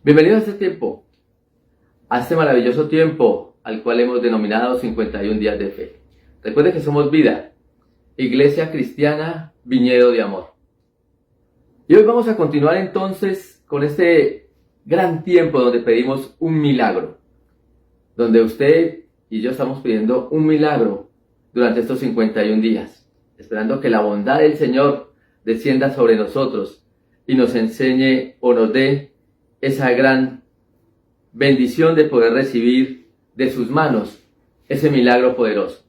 Bienvenidos a este tiempo, a este maravilloso tiempo al cual hemos denominado 51 días de fe. Recuerden que somos Vida, Iglesia Cristiana, Viñedo de Amor. Y hoy vamos a continuar entonces con este gran tiempo donde pedimos un milagro. Donde usted y yo estamos pidiendo un milagro durante estos 51 días. Esperando que la bondad del Señor descienda sobre nosotros y nos enseñe o nos dé esa gran bendición de poder recibir de sus manos ese milagro poderoso.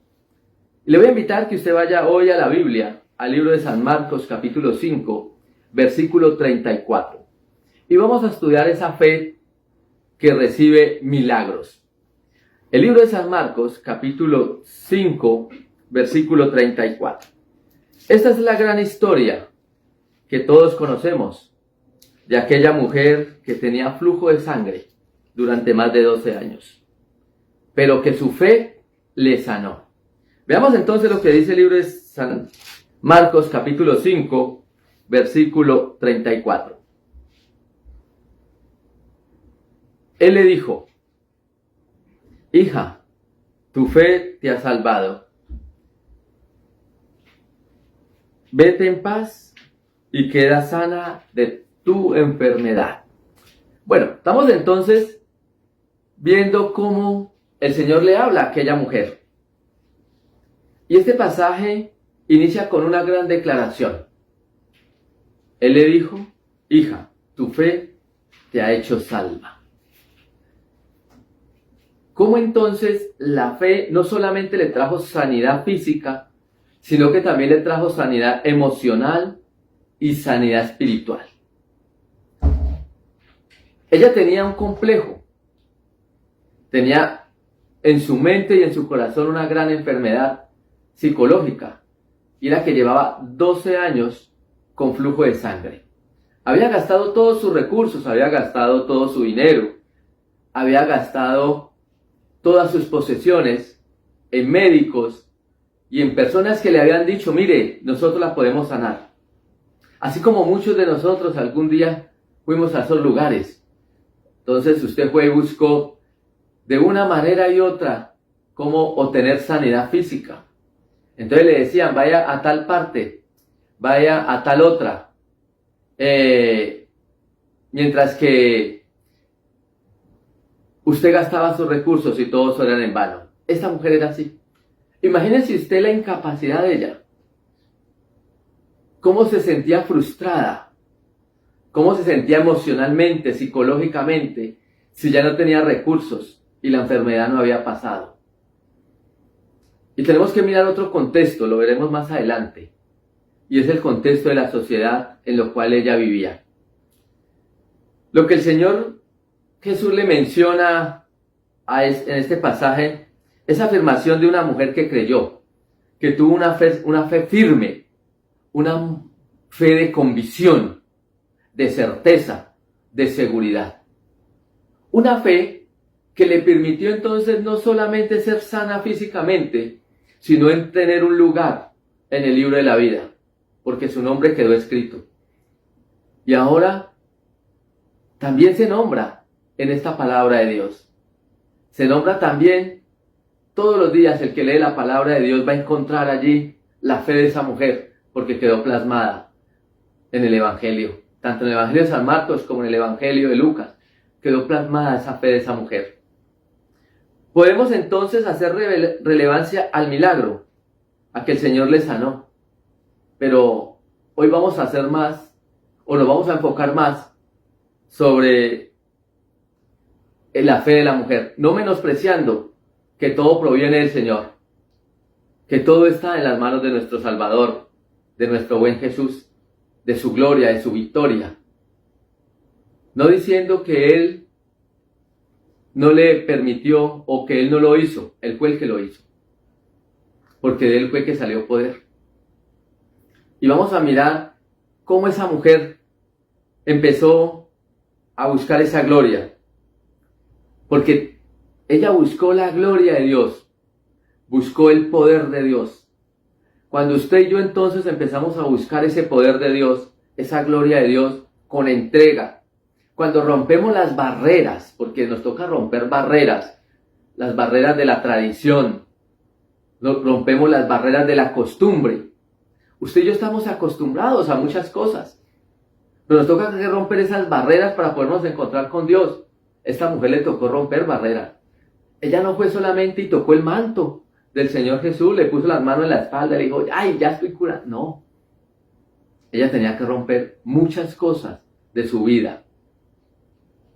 Y le voy a invitar que usted vaya hoy a la Biblia, al libro de San Marcos capítulo 5, versículo 34. Y vamos a estudiar esa fe que recibe milagros. El libro de San Marcos capítulo 5, versículo 34. Esta es la gran historia que todos conocemos de aquella mujer que tenía flujo de sangre durante más de 12 años, pero que su fe le sanó. Veamos entonces lo que dice el libro de San Marcos capítulo 5, versículo 34. Él le dijo: hija, tu fe te ha salvado. Vete en paz y queda sana de tu enfermedad. Bueno, estamos entonces viendo cómo el Señor le habla a aquella mujer. Y este pasaje inicia con una gran declaración. Él le dijo: hija, tu fe te ha hecho salva. ¿Cómo entonces la fe no solamente le trajo sanidad física, sino que también le trajo sanidad emocional y sanidad espiritual? Ella tenía un complejo, tenía en su mente y en su corazón una gran enfermedad psicológica, y era que llevaba 12 años con flujo de sangre. Había gastado todos sus recursos, había gastado todo su dinero, había gastado todas sus posesiones en médicos y en personas que le habían dicho: mire, nosotros la podemos sanar. Así como muchos de nosotros algún día fuimos a esos lugares. Entonces usted fue y buscó de una manera y otra cómo obtener sanidad física. Entonces le decían: vaya a tal parte, vaya a tal otra. Mientras que usted gastaba sus recursos y todos eran en vano. Esta mujer era así. Imagínense usted la incapacidad de ella. Cómo se sentía frustrada. Cómo se sentía emocionalmente, psicológicamente, si ya no tenía recursos y la enfermedad no había pasado. Y tenemos que mirar otro contexto, lo veremos más adelante. Y es el contexto de la sociedad en la cual ella vivía. Lo que el Señor Jesús le menciona en este pasaje es afirmación de una mujer que creyó, que tuvo una fe firme, una fe de convicción, de certeza, de seguridad. Una fe que le permitió entonces no solamente ser sana físicamente, sino en tener un lugar en el libro de la vida, porque su nombre quedó escrito. Y ahora también se nombra en esta palabra de Dios. Se nombra también todos los días. El que lee la palabra de Dios va a encontrar allí la fe de esa mujer, porque quedó plasmada en el Evangelio. Tanto en el Evangelio de San Marcos como en el Evangelio de Lucas quedó plasmada esa fe de esa mujer. Podemos entonces hacer relevancia al milagro, a que el Señor le sanó. Pero hoy vamos a hacer más, o nos vamos a enfocar más sobre la fe de la mujer, no menospreciando que todo proviene del Señor, que todo está en las manos de nuestro Salvador, de nuestro buen Jesús, de su gloria, de su victoria. No diciendo que Él no le permitió o que Él no lo hizo. Él fue el que lo hizo, porque de Él fue que salió poder. Y vamos a mirar cómo esa mujer empezó a buscar esa gloria, porque ella buscó la gloria de Dios, buscó el poder de Dios. Cuando usted y yo entonces empezamos a buscar ese poder de Dios, esa gloria de Dios, con entrega, cuando rompemos las barreras, porque nos toca romper barreras, las barreras de la tradición, rompemos las barreras de la costumbre. Usted y yo estamos acostumbrados a muchas cosas, pero nos toca romper esas barreras para podernos encontrar con Dios. Esta mujer le tocó romper barreras. Ella no fue solamente y tocó el manto del Señor Jesús, le puso las manos en la espalda y le dijo, ¡ay, ya estoy curada! No. Ella tenía que romper muchas cosas de su vida.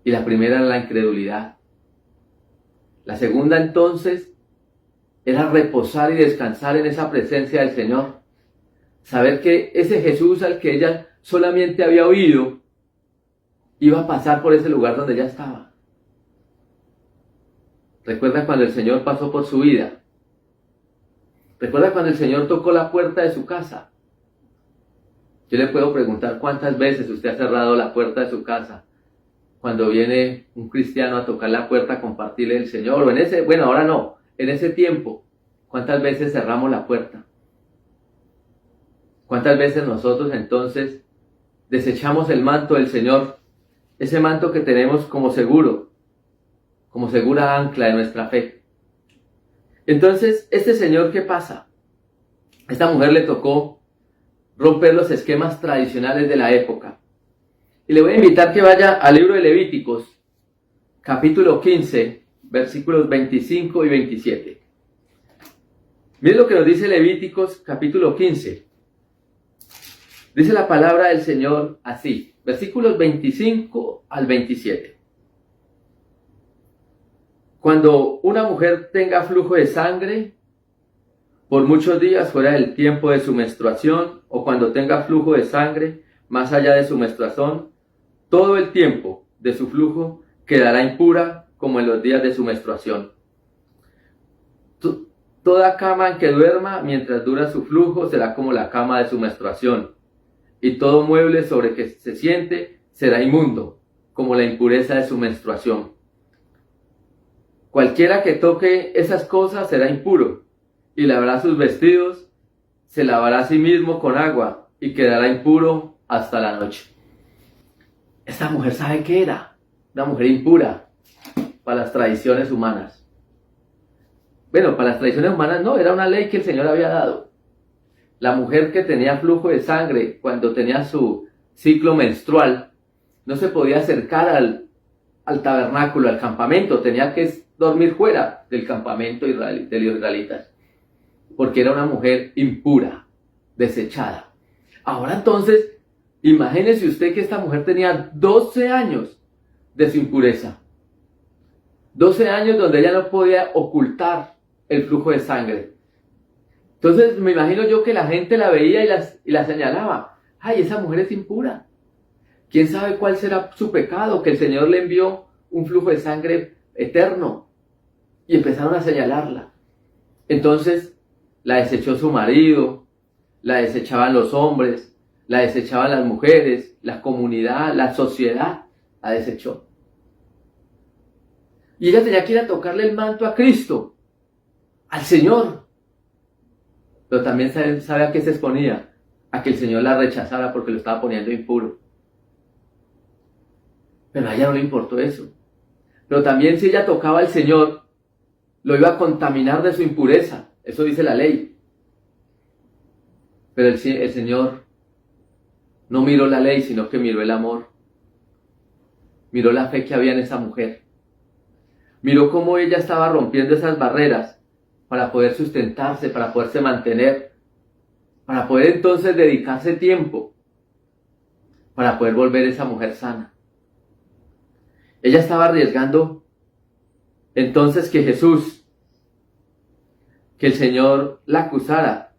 Y la primera era la incredulidad. La segunda entonces era reposar y descansar en esa presencia del Señor. Saber que ese Jesús al que ella solamente había oído iba a pasar por ese lugar donde ella estaba. ¿Recuerda cuando el Señor pasó por su vida? ¿Recuerda cuando el Señor tocó la puerta de su casa? Yo le puedo preguntar cuántas veces usted ha cerrado la puerta de su casa cuando viene un cristiano a tocar la puerta a compartirle el Señor, o ahora no, en ese tiempo, ¿cuántas veces cerramos la puerta? ¿Cuántas veces nosotros entonces desechamos el manto del Señor, ese manto que tenemos como seguro, como segura ancla de nuestra fe? Entonces, este Señor, ¿qué pasa? A esta mujer le tocó romper los esquemas tradicionales de la época. Y le voy a invitar que vaya al libro de Levíticos, capítulo 15, versículos 25 y 27. Miren lo que nos dice Levíticos, capítulo 15. Dice la palabra del Señor así, versículos 25 al 27. Cuando una mujer tenga flujo de sangre por muchos días fuera del tiempo de su menstruación, o cuando tenga flujo de sangre más allá de su menstruación, todo el tiempo de su flujo quedará impura como en los días de su menstruación. Toda cama en que duerma mientras dura su flujo será como la cama de su menstruación, y todo mueble sobre que se siente será inmundo, como la impureza de su menstruación. Cualquiera que toque esas cosas será impuro, y lavará sus vestidos, se lavará a sí mismo con agua, y quedará impuro hasta la noche. Esta mujer sabe qué era, una mujer impura para las tradiciones humanas. Bueno, para las tradiciones humanas no, era una ley que el Señor había dado. La mujer que tenía flujo de sangre cuando tenía su ciclo menstrual no se podía acercar al tabernáculo, al campamento, tenía que dormir fuera del campamento de los israelitas, porque era una mujer impura, desechada. Ahora entonces, imagínese usted que esta mujer tenía 12 años de su impureza. 12 años donde ella no podía ocultar el flujo de sangre. Entonces me imagino yo que la gente la veía y la señalaba. ¡Ay, esa mujer es impura! ¿Quién sabe cuál será su pecado? Que el Señor le envió un flujo de sangre eterno. Y empezaron a señalarla. Entonces la desechó su marido, la desechaban los hombres, la desechaban las mujeres, la comunidad, la sociedad, la desechó. Y ella tenía que ir a tocarle el manto a Cristo, al Señor. Pero también sabe a qué se exponía, a que el Señor la rechazara porque lo estaba poniendo impuro. Pero a ella no le importó eso. Pero también si ella tocaba al Señor, lo iba a contaminar de su impureza. Eso dice la ley. Pero el Señor no miró la ley, sino que miró el amor. Miró la fe que había en esa mujer. Miró cómo ella estaba rompiendo esas barreras para poder sustentarse, para poderse mantener, para poder entonces dedicarse tiempo, para poder volver esa mujer sana. Ella estaba arriesgando entonces que el Señor la acusara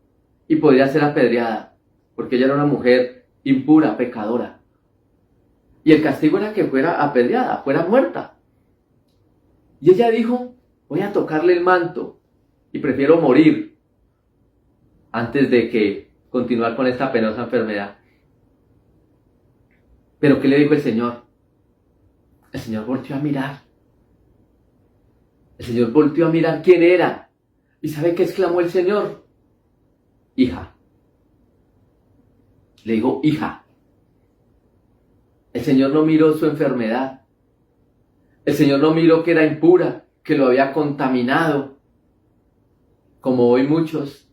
y podría ser apedreada, porque ella era una mujer impura, pecadora. Y el castigo era que fuera apedreada, fuera muerta. Y ella dijo, voy a tocarle el manto y prefiero morir antes de que continuar con esta penosa enfermedad. Pero ¿qué le dijo el Señor? El Señor volteó a mirar. El Señor volteó a mirar quién era. ¿Y sabe qué exclamó el Señor? Hija. Le dijo, hija. El Señor no miró su enfermedad. El Señor no miró que era impura, que lo había contaminado, como hoy muchos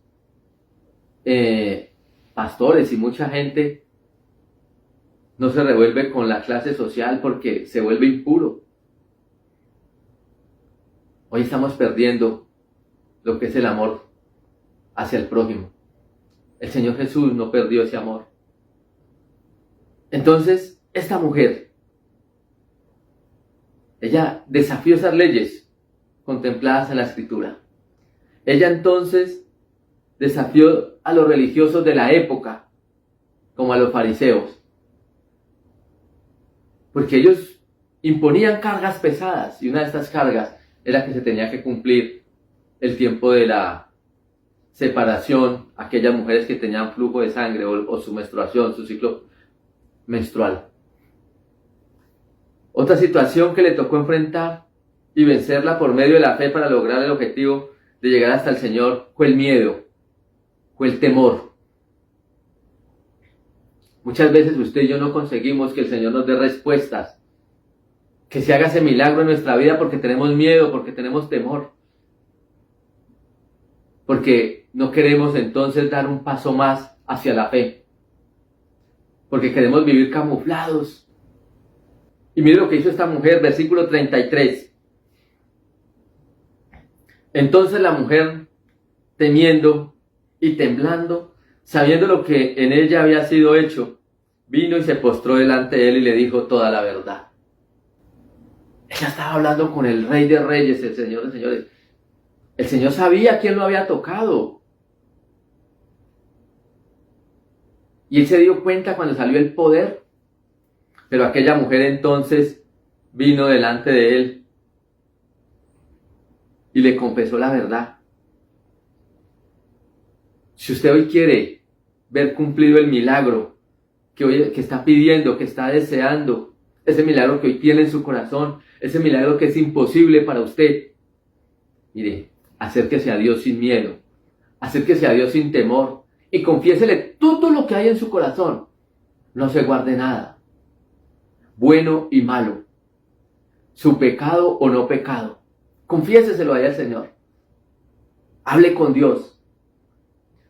pastores y mucha gente no se revuelve con la clase social porque se vuelve impuro. Hoy estamos perdiendo lo que es el amor hacia el prójimo. El Señor Jesús no perdió ese amor. Entonces, esta mujer, ella desafió esas leyes contempladas en la Escritura. Ella entonces desafió a los religiosos de la época, como a los fariseos, porque ellos imponían cargas pesadas, y una de estas cargas era que se tenía que cumplir el tiempo de la separación, aquellas mujeres que tenían flujo de sangre o su menstruación, su ciclo menstrual. Otra situación que le tocó enfrentar y vencerla por medio de la fe para lograr el objetivo de llegar hasta el Señor fue el miedo, fue el temor. Muchas veces usted y yo no conseguimos que el Señor nos dé respuestas, que se haga ese milagro en nuestra vida porque tenemos miedo, porque tenemos temor, porque no queremos entonces dar un paso más hacia la fe, porque queremos vivir camuflados. Y mire lo que hizo esta mujer, versículo 33. Entonces la mujer, temiendo y temblando, sabiendo lo que en ella había sido hecho, vino y se postró delante de él y le dijo toda la verdad. Ella estaba hablando con el Rey de Reyes, el Señor de Señores. El Señor sabía quién lo había tocado. Y él se dio cuenta cuando salió el poder. Pero aquella mujer entonces vino delante de él y le confesó la verdad. Si usted hoy quiere ver cumplido el milagro que está pidiendo, que está deseando, ese milagro que hoy tiene en su corazón, ese milagro que es imposible para usted, mire, acérquese a Dios sin miedo, acérquese a Dios sin temor y confiésele todo lo que hay en su corazón. No se guarde nada, bueno y malo, su pecado o no pecado. Confiéseselo ahí al Señor. Hable con Dios.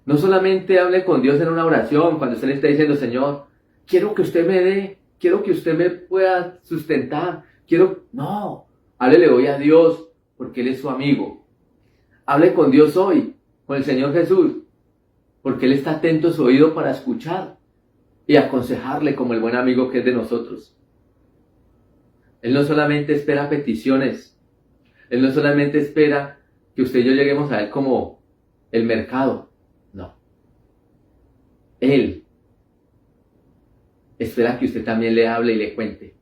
No solamente hable con Dios en una oración, cuando usted le está diciendo, Señor, quiero que usted me dé, quiero que usted me pueda sustentar, no, háblele hoy a Dios, porque Él es su amigo. Hable con Dios hoy, con el Señor Jesús, porque Él está atento a su oído para escuchar y aconsejarle como el buen amigo que es de nosotros. Él no solamente espera peticiones, Él no solamente espera que usted y yo lleguemos a Él como el mercado, no. Él espera que usted también le hable y le cuente.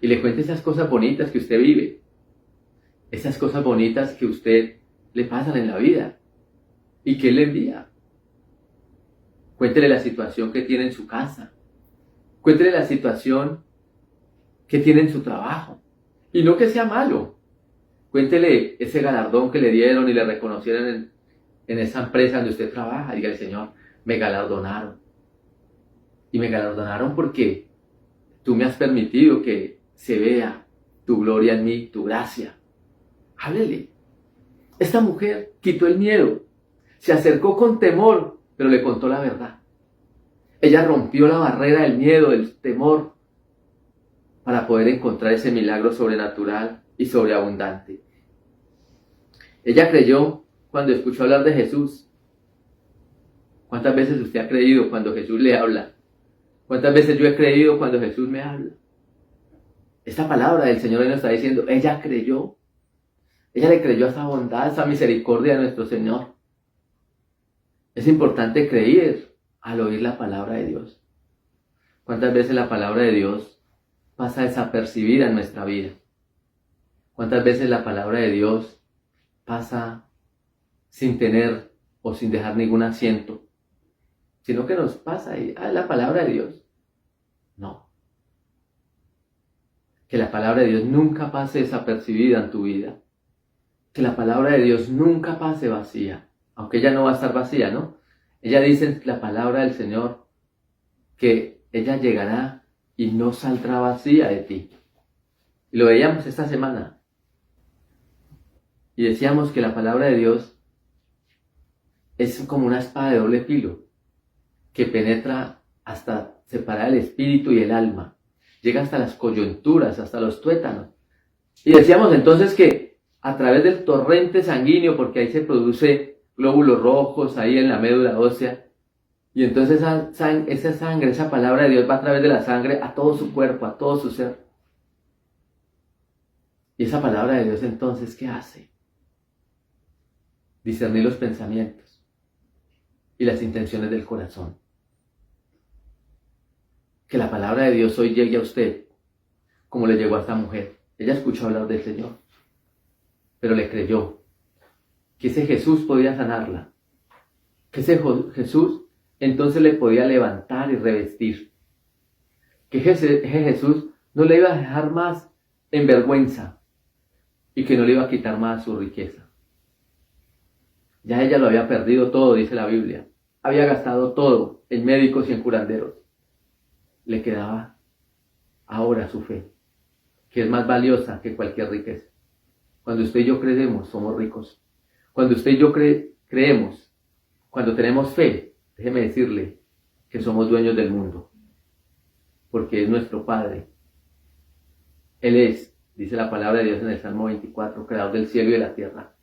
Y le cuente esas cosas bonitas que usted vive. Esas cosas bonitas que usted le pasan en la vida. Y que Él le envía. Cuéntele la situación que tiene en su casa. Cuéntele la situación que tiene en su trabajo. Y no que sea malo. Cuéntele ese galardón que le dieron y le reconocieron en esa empresa donde usted trabaja. Diga al Señor, me galardonaron. Y me galardonaron porque tú me has permitido que se vea tu gloria en mí, tu gracia. Háblele. Esta mujer quitó el miedo. Se acercó con temor, pero le contó la verdad. Ella rompió la barrera del miedo, del temor, para poder encontrar ese milagro sobrenatural y sobreabundante. Ella creyó cuando escuchó hablar de Jesús. ¿Cuántas veces usted ha creído cuando Jesús le habla? ¿Cuántas veces yo he creído cuando Jesús me habla? Esta palabra del Señor nos está diciendo, ella creyó. Ella le creyó a esa bondad, a esa misericordia de nuestro Señor. Es importante creer al oír la palabra de Dios. ¿Cuántas veces la palabra de Dios pasa desapercibida en nuestra vida? ¿Cuántas veces la palabra de Dios pasa sin tener o sin dejar ningún asiento? Sino que nos pasa y, la palabra de Dios. No. Que la palabra de Dios nunca pase desapercibida en tu vida. Que la palabra de Dios nunca pase vacía. Aunque ella no va a estar vacía, ¿no? Ella dice en la palabra del Señor que ella llegará y no saldrá vacía de ti. Y lo veíamos esta semana. Y decíamos que la palabra de Dios es como una espada de doble filo, que penetra hasta separar el espíritu y el alma. Llega hasta las coyunturas, hasta los tuétanos. Y decíamos entonces que a través del torrente sanguíneo, porque ahí se produce glóbulos rojos, ahí en la médula ósea, y entonces esa sangre, esa palabra de Dios va a través de la sangre a todo su cuerpo, a todo su ser. Y esa palabra de Dios entonces, ¿qué hace? Discernir los pensamientos y las intenciones del corazón. Que la palabra de Dios hoy llegue a usted, como le llegó a esta mujer. Ella escuchó hablar del Señor, pero le creyó que ese Jesús podía sanarla, que ese Jesús entonces le podía levantar y revestir, que ese Jesús no le iba a dejar más en vergüenza y que no le iba a quitar más su riqueza. Ya ella lo había perdido todo, dice la Biblia. Había gastado todo en médicos y en curanderos. Le quedaba ahora su fe, que es más valiosa que cualquier riqueza. Cuando usted y yo creemos, somos ricos. Cuando usted y yo creemos, cuando tenemos fe, déjeme decirle que somos dueños del mundo, porque es nuestro Padre. Él es, dice la palabra de Dios en el Salmo 24, creador del cielo y de la tierra.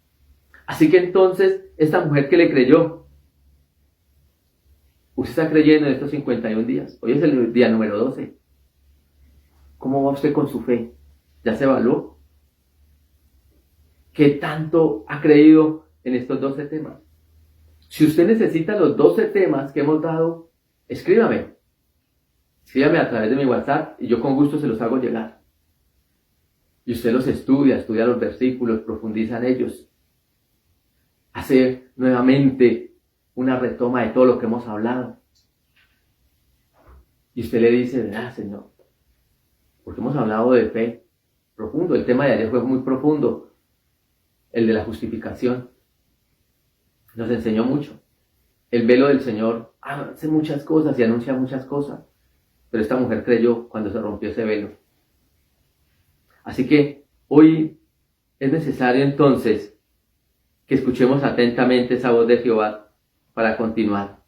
Así que entonces, esta mujer que le creyó, usted está creyendo en estos 51 días. Hoy es el día número 12. ¿Cómo va usted con su fe? ¿Ya se evaluó? ¿Qué tanto ha creído en estos 12 temas? Si usted necesita los 12 temas que hemos dado, escríbame. Escríbame a través de mi WhatsApp y yo con gusto se los hago llegar. Y usted los estudia los versículos, profundiza en ellos. Hace nuevamente una retoma de todo lo que hemos hablado. Y usted le dice, Señor, porque hemos hablado de fe profundo. El tema de ayer fue muy profundo. El de la justificación. Nos enseñó mucho. El velo del Señor hace muchas cosas y anuncia muchas cosas. Pero esta mujer creyó cuando se rompió ese velo. Así que hoy es necesario entonces que escuchemos atentamente esa voz de Jehová para continuar.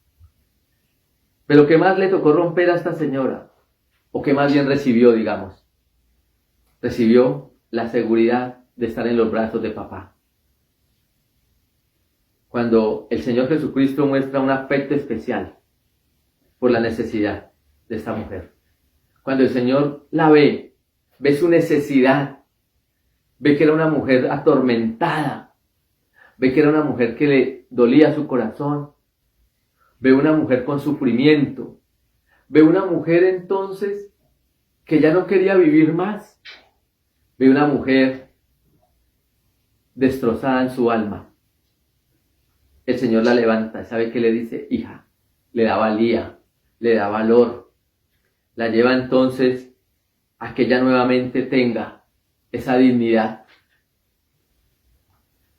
Pero ¿qué más le tocó romper a esta señora? ¿O qué más bien recibió, digamos? Recibió la seguridad de estar en los brazos de papá. Cuando el Señor Jesucristo muestra un afecto especial por la necesidad de esta mujer. Cuando el Señor la ve su necesidad, ve que era una mujer atormentada, ve que era una mujer que le dolía su corazón, ve una mujer con sufrimiento, ve una mujer entonces que ya no quería vivir más, ve una mujer destrozada en su alma. El Señor la levanta, ¿sabe qué le dice? Hija, le da valía, le da valor, la lleva entonces a que ella nuevamente tenga esa dignidad.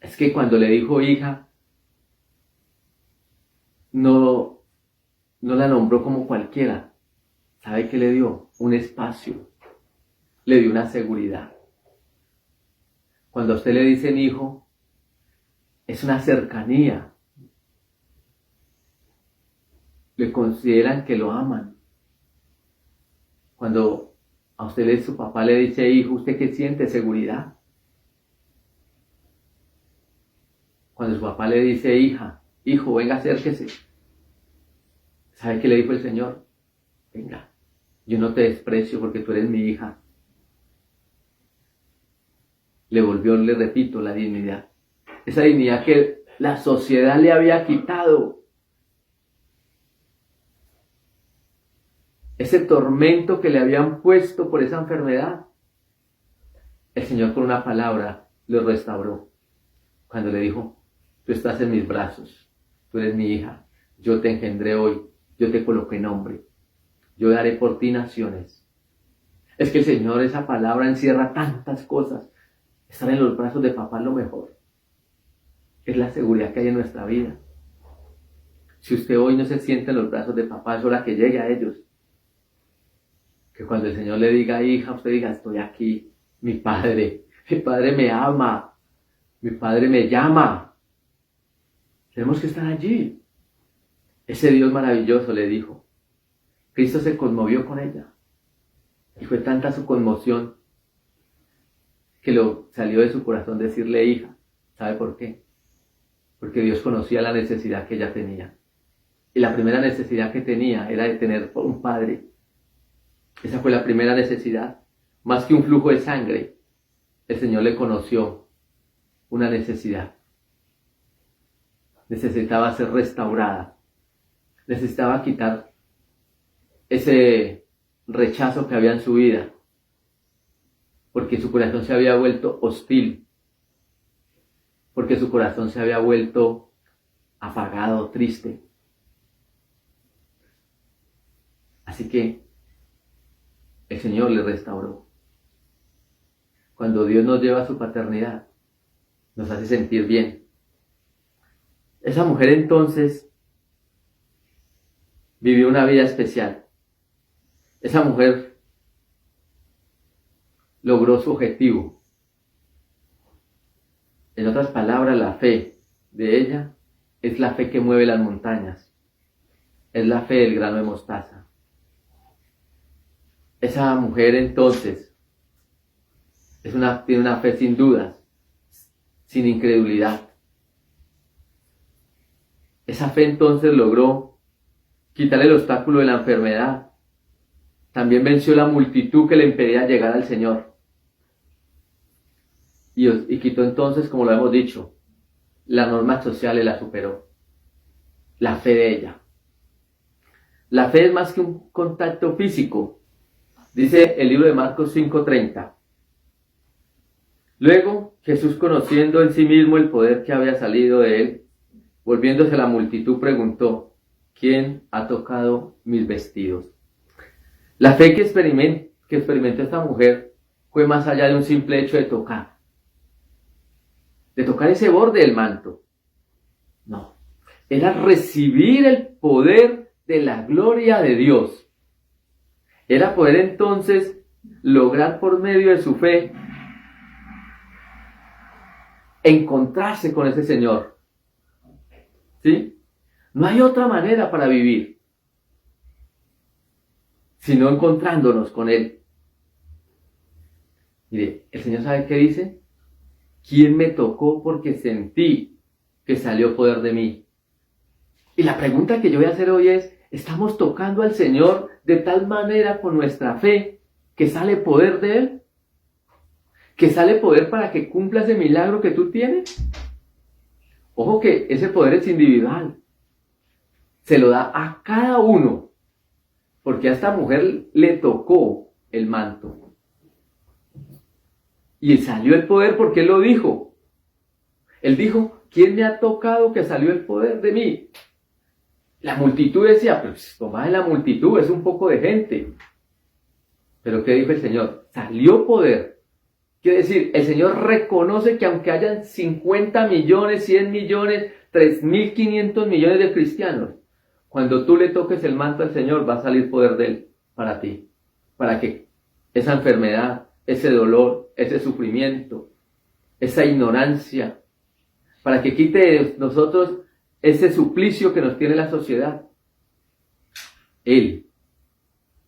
Es que cuando le dijo hija, no la nombró como cualquiera. ¿Sabe qué le dio? Un espacio, le dio una seguridad. Cuando a usted le dicen hijo, es una cercanía. Le consideran que lo aman. Cuando a usted su papá le dice hijo, ¿usted qué siente? Seguridad. Cuando su papá le dice hija, hijo, venga, acérquese. ¿Sabe qué le dijo el Señor? Venga, yo no te desprecio porque tú eres mi hija. Le volvió, le repito, la dignidad. Esa dignidad que la sociedad le había quitado. Ese tormento que le habían puesto por esa enfermedad. El Señor con una palabra lo restauró. Cuando le dijo, tú estás en mis brazos, tú eres mi hija, yo te engendré hoy, yo te coloqué nombre, yo daré por ti naciones. Es que el Señor, esa palabra encierra tantas cosas. Estar en los brazos de papá es lo mejor. Es la seguridad que hay en nuestra vida. Si usted hoy no se siente en los brazos de papá, es hora que llegue a ellos. Que cuando el Señor le diga, hija, usted diga, estoy aquí, mi Padre me ama, mi Padre me llama. Tenemos que estar allí. Ese Dios maravilloso le dijo. Cristo se conmovió con ella. Y fue tanta su conmoción que lo salió de su corazón decirle hija. ¿Sabe por qué? Porque Dios conocía la necesidad que ella tenía. Y la primera necesidad que tenía era de tener un padre. Esa fue la primera necesidad. Más que un flujo de sangre, el Señor le conoció una necesidad. Necesitaba ser restaurada. Necesitaba quitar ese rechazo que había en su vida. Porque su corazón se había vuelto hostil. Porque su corazón se había vuelto apagado, triste. Así que el Señor le restauró. Cuando Dios nos lleva a su paternidad, nos hace sentir bien. Esa mujer entonces vivió una vida especial. Esa mujer logró su objetivo. En otras palabras, la fe de ella es la fe que mueve las montañas. Es la fe del grano de mostaza. Esa mujer entonces tiene una fe sin dudas, sin incredulidad. Esa fe entonces logró quitarle el obstáculo de la enfermedad. También venció la multitud que le impedía llegar al Señor. Y quitó entonces, como lo hemos dicho, la norma social y la superó. La fe de ella. La fe es más que un contacto físico. Dice el libro de Marcos 5:30. Luego Jesús, conociendo en sí mismo el poder que había salido de él, volviéndose a la multitud, preguntó: ¿quién ha tocado mis vestidos? La fe que experimentó esta mujer fue más allá de un simple hecho de tocar ese borde del manto. No, era recibir el poder de la gloria de Dios. Era poder entonces lograr por medio de su fe encontrarse con ese Señor. ¿Sí? No hay otra manera para vivir sino encontrándonos con Él. Mire, el Señor sabe qué dice. ¿Quién me tocó porque sentí que salió poder de mí? Y la pregunta que yo voy a hacer hoy es: ¿estamos tocando al Señor de tal manera con nuestra fe que sale poder de Él? ¿Que sale poder para que cumpla ese milagro que tú tienes? Ojo que ese poder es individual. Se lo da a cada uno. Porque a esta mujer le tocó el manto. Y salió el poder porque Él lo dijo. Él dijo: ¿quién me ha tocado que salió el poder de mí? La multitud decía: pues toma de la multitud, es un poco de gente. Pero ¿qué dijo el Señor? Salió poder. Quiere decir, el Señor reconoce que aunque hayan 50 millones, 100 millones, 3.500 millones de cristianos, cuando tú le toques el manto al Señor, va a salir poder de Él para ti. Para que esa enfermedad, ese dolor, ese sufrimiento, esa ignorancia, para que quite de nosotros ese suplicio que nos tiene la sociedad. Él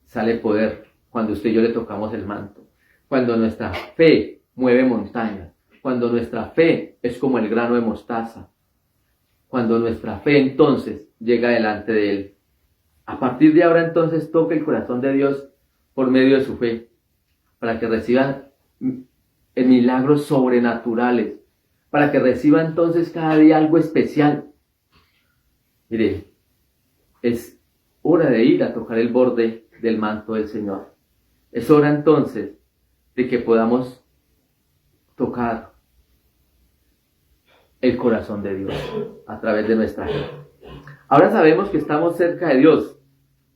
sale poder cuando usted y yo le tocamos el manto. Cuando nuestra fe mueve montañas. Cuando nuestra fe es como el grano de mostaza. Cuando nuestra fe entonces llega delante de Él. A partir de ahora entonces toque el corazón de Dios por medio de su fe. Para que reciban milagros sobrenaturales. Para que reciban entonces cada día algo especial. Mire, es hora de ir a tocar el borde del manto del Señor. Es hora entonces de que podamos tocar el corazón de Dios a través de nuestra fe. Ahora sabemos que estamos cerca de Dios.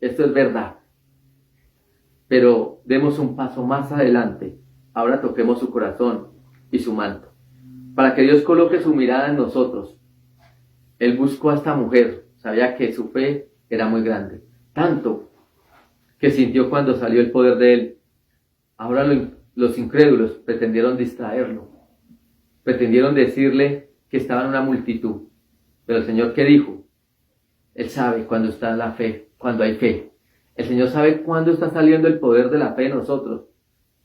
Esto es verdad. Pero demos un paso más adelante. Ahora toquemos su corazón y su manto. Para que Dios coloque su mirada en nosotros. Él buscó a esta mujer. Sabía que su fe era muy grande. Tanto que sintió cuando salió el poder de él. Ahora los incrédulos pretendieron distraerlo, pretendieron decirle que estaba en una multitud. Pero el Señor, ¿qué dijo? Él sabe cuando está la fe, cuando hay fe. El Señor sabe cuándo está saliendo el poder de la fe en nosotros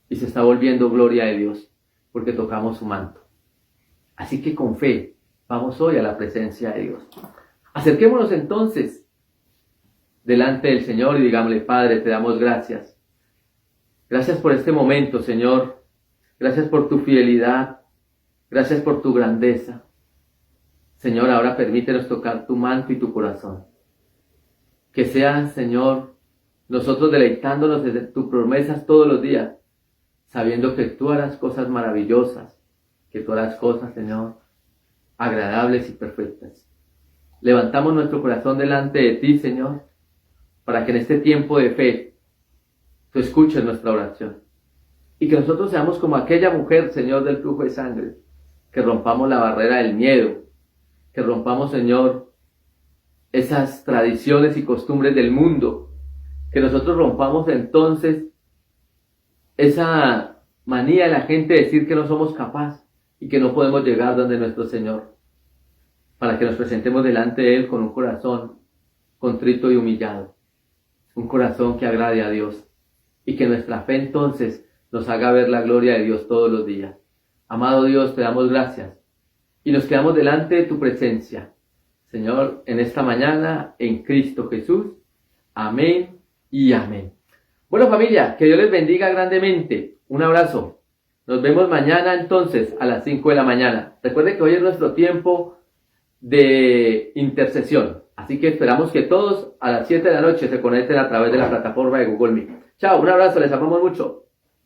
y se está volviendo gloria de Dios porque tocamos su manto. Así que con fe vamos hoy a la presencia de Dios. Acerquémonos entonces delante del Señor y digámosle: Padre, te damos gracias. Gracias por este momento, Señor. Gracias por tu fidelidad. Gracias por tu grandeza. Señor, ahora permítenos tocar tu manto y tu corazón. Que sean, Señor, nosotros deleitándonos de tus promesas todos los días, sabiendo que tú harás cosas maravillosas, que tú harás cosas, Señor, agradables y perfectas. Levantamos nuestro corazón delante de ti, Señor, para que en este tiempo de fe tú escuches nuestra oración. Y que nosotros seamos como aquella mujer, Señor, del flujo de sangre, que rompamos la barrera del miedo, que rompamos, Señor, esas tradiciones y costumbres del mundo, que nosotros rompamos entonces esa manía de la gente de decir que no somos capaces y que no podemos llegar donde nuestro Señor, para que nos presentemos delante de Él con un corazón contrito y humillado, un corazón que agrade a Dios y que nuestra fe entonces nos haga ver la gloria de Dios todos los días. Amado Dios, te damos gracias y nos quedamos delante de tu presencia, Señor, en esta mañana, en Cristo Jesús. Amén y amén. Bueno, familia, que Dios les bendiga grandemente. Un abrazo. Nos vemos mañana entonces a las 5 de la mañana. Recuerden que hoy es nuestro tiempo de intercesión. Así que esperamos que todos a las 7 de la noche se conecten a través de la plataforma de Google Meet. Chao, un abrazo, les amamos mucho.